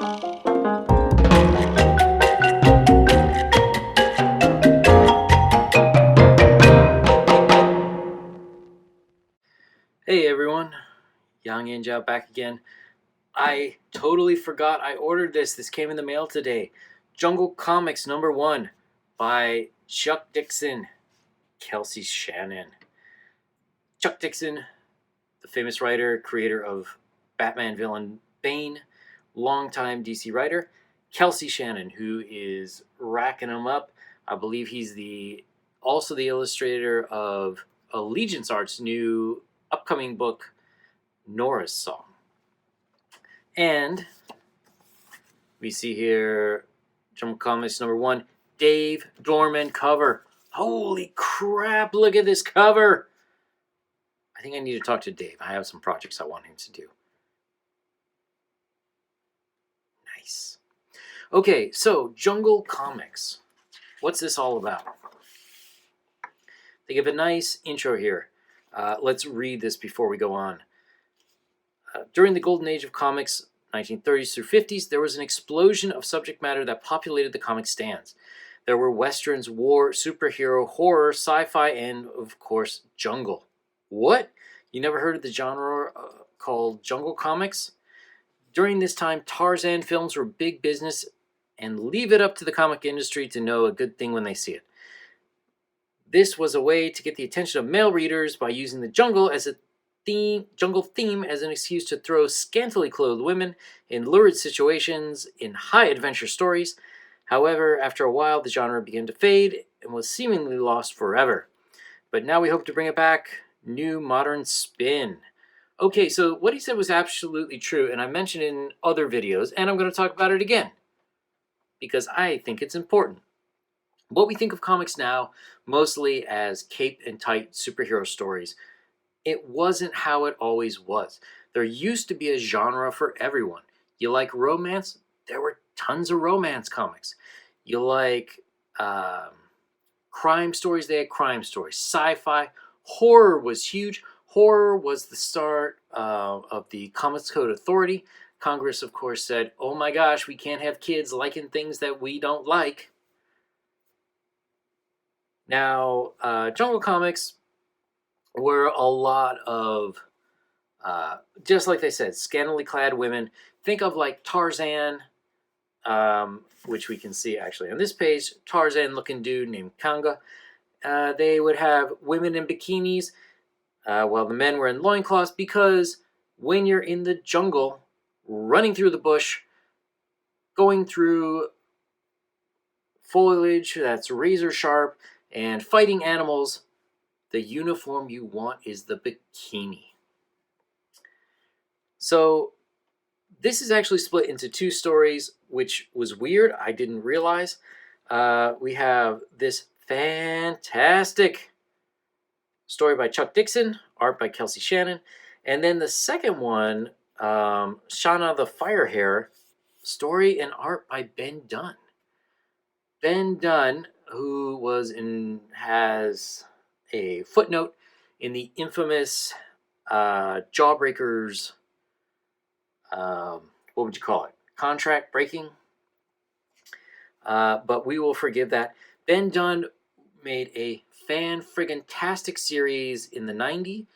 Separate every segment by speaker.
Speaker 1: Hey everyone, Yang Yanjiao back again. I totally forgot I ordered this. This came in the mail today. Jungle Comics #1 by Chuck Dixon, Kelsey Shanon. Chuck Dixon, the famous writer, creator of Batman villain Bane, longtime DC writer. Kelsey Shanon, who is racking them up. I believe he's also the illustrator of Allegiance Art's new upcoming book, Nora's Song. And we see here Jungle Comics #1, Dave Dorman cover. Holy crap, look at this cover. I think I need to talk to Dave. I have some projects I want him to do. Nice. Okay, so Jungle Comics. What's this all about? They give a nice intro here. Let's read this before we go on. During the golden age of comics, 1930s through 50s, there was an explosion of subject matter that populated the comic stands. There were westerns, war, superhero, horror, sci-fi, and, of course, jungle. What? You never heard of the genre called Jungle Comics? During this time, Tarzan films were big business, and leave it up to the comic industry to know a good thing when they see it. This was a way to get the attention of male readers by using the jungle as a jungle theme as an excuse to throw scantily clothed women in lurid situations in high adventure stories. However, after a while, the genre began to fade and was seemingly lost forever. But now we hope to bring it back, new modern spin. Okay, so what he said was absolutely true, and I mentioned it in other videos, and I'm going to talk about it again because I think it's important. What we think of comics now mostly as cape and tight superhero stories. It wasn't how it always was. There used to be a genre for everyone. You like romance? There were tons of romance comics. You like crime stories? They had crime stories. Sci-fi. Horror was huge. Horror was the start of the Comics Code Authority. Congress, of course, said, oh my gosh, we can't have kids liking things that we don't like. Now, Jungle Comics were a lot of, just like they said, scantily clad women. Think of like Tarzan, which we can see actually on this page. Tarzan-looking dude named Kanga. They would have women in bikinis, while the men were in loincloths, because when you're in the jungle, running through the bush, going through foliage that's razor sharp, and fighting animals, the uniform you want is the bikini. So this is actually split into two stories, which was weird. I didn't realize. We have this fantastic story by Chuck Dixon, art by Kelsey Shanon. And then the second one, Shauna the Firehair, story and art by Ben Dun. Ben Dun, who has a footnote in the infamous Jawbreakers, what would you call it? Contract breaking? But we will forgive that. Ben Dun made a fan-friggin-tastic series in the 90s.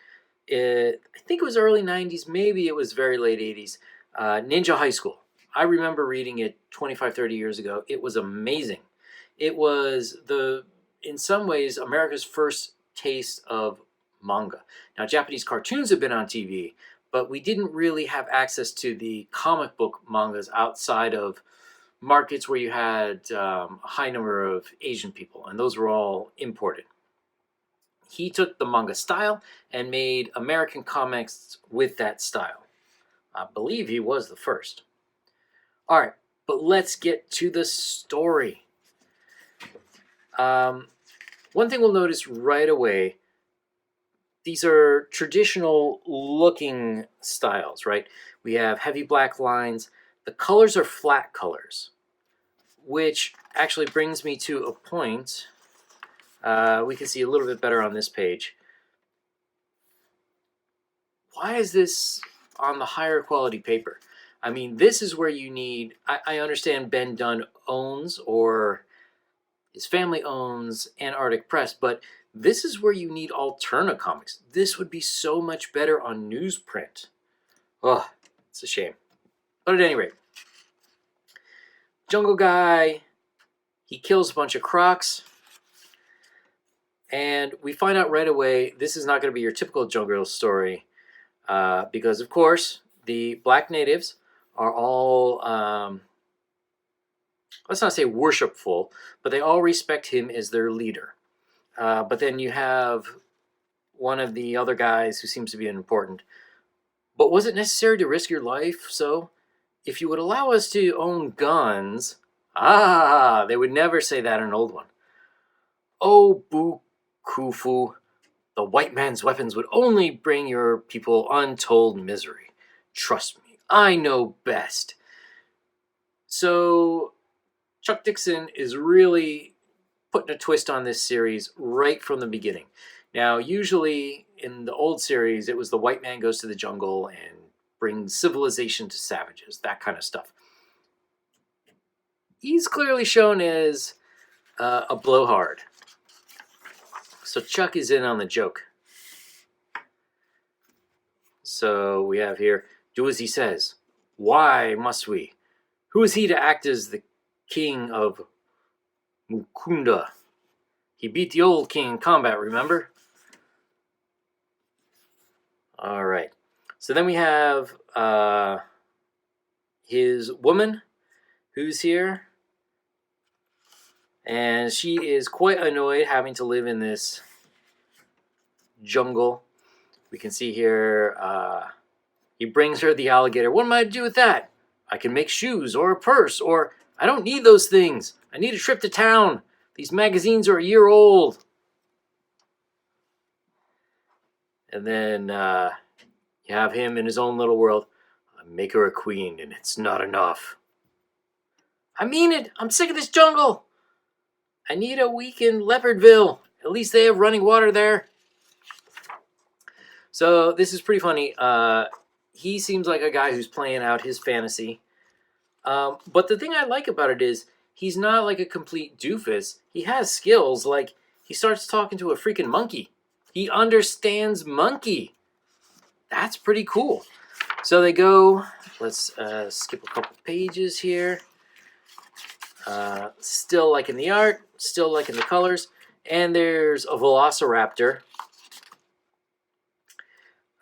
Speaker 1: I think it was early 90s, maybe it was very late 80s. Ninja High School. I remember reading it 25, 30 years ago. It was amazing. It was, in some ways, America's first taste of manga. Now, Japanese cartoons have been on TV, but we didn't really have access to the comic book mangas outside of markets where you had a high number of Asian people, and those were all imported. He took the manga style and made American comics with that style. I believe he was the first. All right, but let's get to the story. One thing we'll notice right away, these are traditional looking styles, right? We have heavy black lines. The colors are flat colors, which actually brings me to a point. We can see a little bit better on this page. Why is this on the higher quality paper? I mean, this is where you need. I understand Ben Dun owns, or his family owns, Antarctic Press, but this is where you need Alterna Comics. This would be so much better on newsprint. Oh, it's a shame. But at any rate, Jungle Guy, he kills a bunch of crocs. And we find out right away this is not going to be your typical jungle story. Because, of course, the black natives are all, let's not say worshipful, but they all respect him as their leader. But then you have one of the other guys who seems to be important. But was it necessary to risk your life? So, if you would allow us to own guns, they would never say that in an old one. Oh, Bukufu, the white man's weapons would only bring your people untold misery. Trust me, I know best. So, Chuck Dixon is really putting a twist on this series right from the beginning. Now, usually in the old series, it was the white man goes to the jungle and brings civilization to savages, that kind of stuff. He's clearly shown as a blowhard. So Chuck is in on the joke. So we have here, do as he says. Why must we? Who is he to act as the king of Mukunda? He beat the old king in combat, remember? All right. So then we have his woman who's here. And she is quite annoyed having to live in this jungle. We can see here, he brings her the alligator. What am I to do with that? I can make shoes or a purse, or I don't need those things. I need a trip to town. These magazines are a year old. And then you have him in his own little world. I make her a queen, and it's not enough. I mean it. I'm sick of this jungle. I need a week in Leopardville. At least they have running water there. So this is pretty funny. He seems like a guy who's playing out his fantasy. But the thing I like about it is he's not like a complete doofus. He has skills. Like, he starts talking to a freaking monkey. He understands monkey. That's pretty cool. So they go. Let's skip a couple pages here. Still liking the art. Still liking the colors. And there's a velociraptor.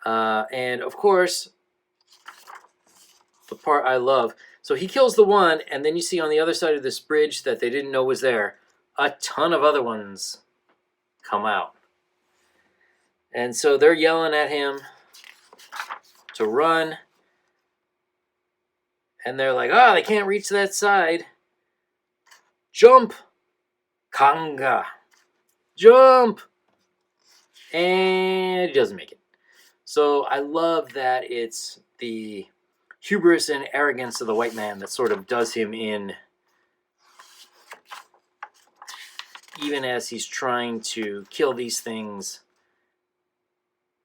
Speaker 1: And of course, the part I love. So he kills the one, and then you see on the other side of this bridge that they didn't know was there, a ton of other ones come out. And so they're yelling at him to run. And they're like, they can't reach that side. Jump! Kanga! Jump! And he doesn't make it. So I love that it's the hubris and arrogance of the white man that sort of does him in, even as he's trying to kill these things.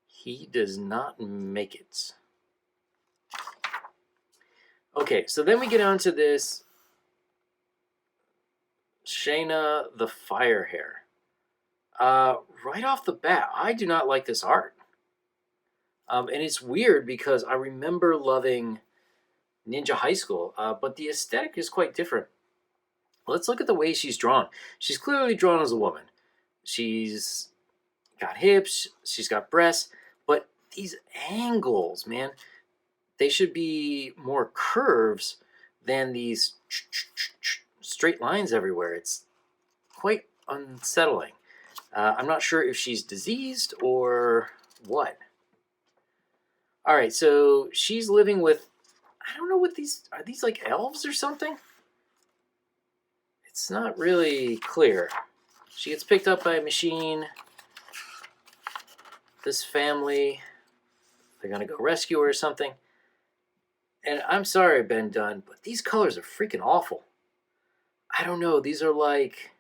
Speaker 1: He does not make it. Okay, so then we get on to this Shayna the Firehair. Right off the bat, I do not like this art. And it's weird because I remember loving Ninja High School, but the aesthetic is quite different. Let's look at the way she's drawn. She's clearly drawn as a woman. She's got hips, she's got breasts, but these angles, man, they should be more curves than these straight lines everywhere. It's quite unsettling. I'm not sure if she's diseased or what. All right, so she's living with, I don't know what these, are these like elves or something? It's not really clear. She gets picked up by a machine. This family, they're going to go rescue her or something. And I'm sorry, Ben Dun, but these colors are freaking awful. I don't know, these are like,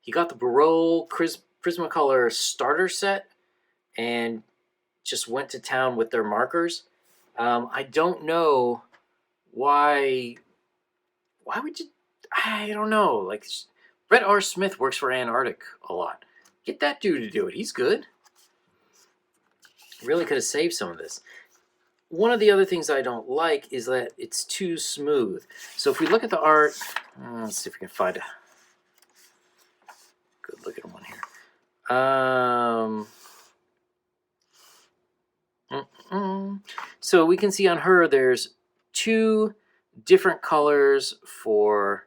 Speaker 1: he got the Barol Prismacolor starter set and just went to town with their markers. I don't know why would you? I don't know. Like, Brett R. Smith works for Antarctic a lot. Get that dude to do it. He's good. Really could have saved some of this. One of the other things I don't like is that it's too smooth. So if we look at the art, let's see if we can find a good looking one here. So we can see on her there's two different colors for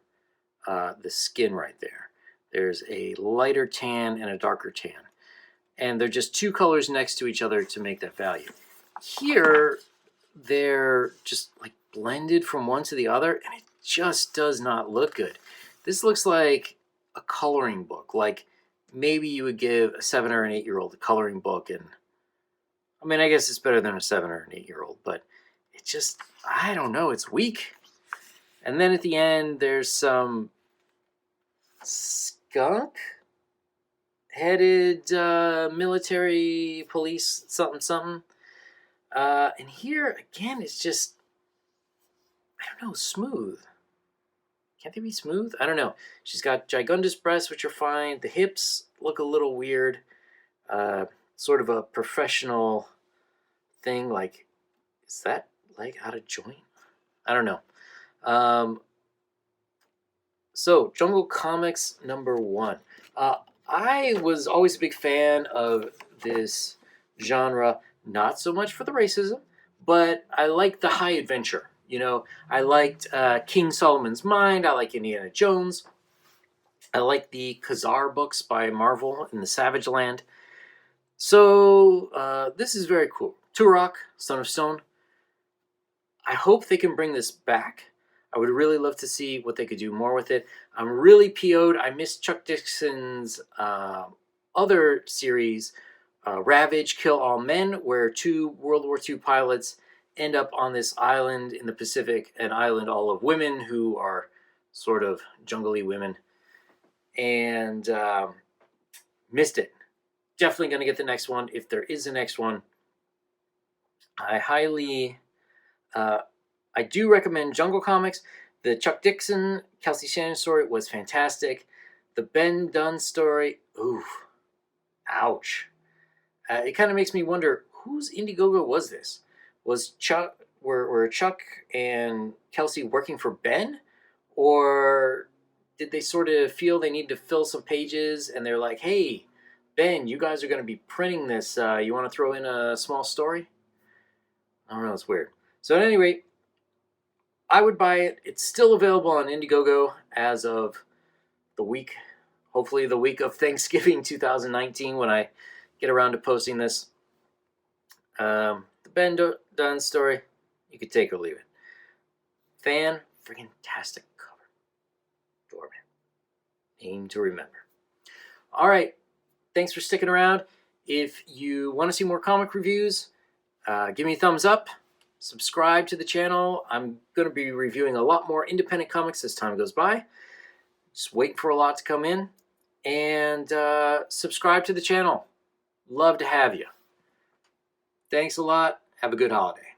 Speaker 1: the skin right there. There's a lighter tan and a darker tan. And they're just two colors next to each other to make that value. Here, they're just like blended from one to the other, and it just does not look good. This looks like a coloring book. Like maybe you would give a 7 or an 8-year-old a coloring book, and I mean, I guess it's better than a 7 or an 8-year-old, but it just, I don't know, it's weak. And then at the end, there's some skunk headed military police something. And here, again, it's just, I don't know, smooth. Can't they be smooth? I don't know. She's got gigundous breasts, which are fine. The hips look a little weird. Sort of a professional thing. Like, is that leg out of joint? I don't know. So, Jungle Comics #1. I was always a big fan of this genre, not so much for the racism, but I liked the high adventure. You know, I liked King Solomon's Mind. I like Indiana Jones. I like the Khazar books by Marvel in the Savage Land. So this is very cool. Turok, Son of Stone. I hope they can bring this back. I would really love to see what they could do more with it. I'm really PO'd. I missed Chuck Dixon's other series, Ravage, Kill All Men, where 2 World War II pilots end up on this island in the Pacific, an island all of women who are sort of jungly women. And missed it. Definitely going to get the next one. If there is a next one, I highly... I do recommend Jungle Comics. The Chuck Dixon, Kelsey Shanon story was fantastic. The Ben Dun story, ooh, ouch. It kind of makes me wonder, whose Indiegogo was this? Were Chuck and Kelsey working for Ben? Or did they sort of feel they need to fill some pages and they're like, hey, Ben, you guys are going to be printing this. You want to throw in a small story? I don't know, it's weird. So at any rate, I would buy it. It's still available on Indiegogo as of the week, hopefully the week of Thanksgiving 2019 when I get around to posting this. The Ben Dun story, you could take or leave it. Fan-freaking-tastic cover. Doorman. Name to remember. All right. Thanks for sticking around. If you want to see more comic reviews, give me a thumbs up. Subscribe to the channel. I'm going to be reviewing a lot more independent comics as time goes by. Just waiting for a lot to come in. And subscribe to the channel. Love to have you. Thanks a lot. Have a good holiday.